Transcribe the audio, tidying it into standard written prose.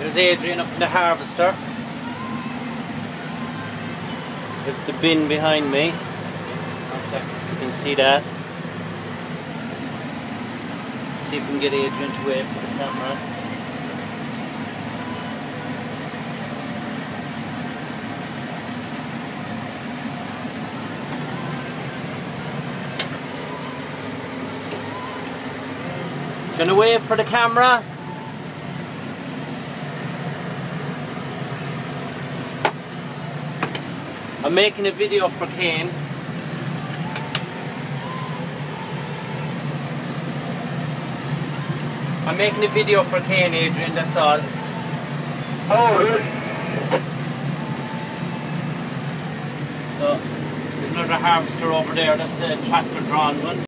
There's Adrian up in the harvester. There's the bin behind me. You can see that. Let's see if we can get Adrian to wave for the camera. Do you want to wave for the camera? I'm making a video for Kane. I'm making a video for Kane, Adrian, that's all. Oh, really? So, there's another harvester over there, that's a tractor drawn one.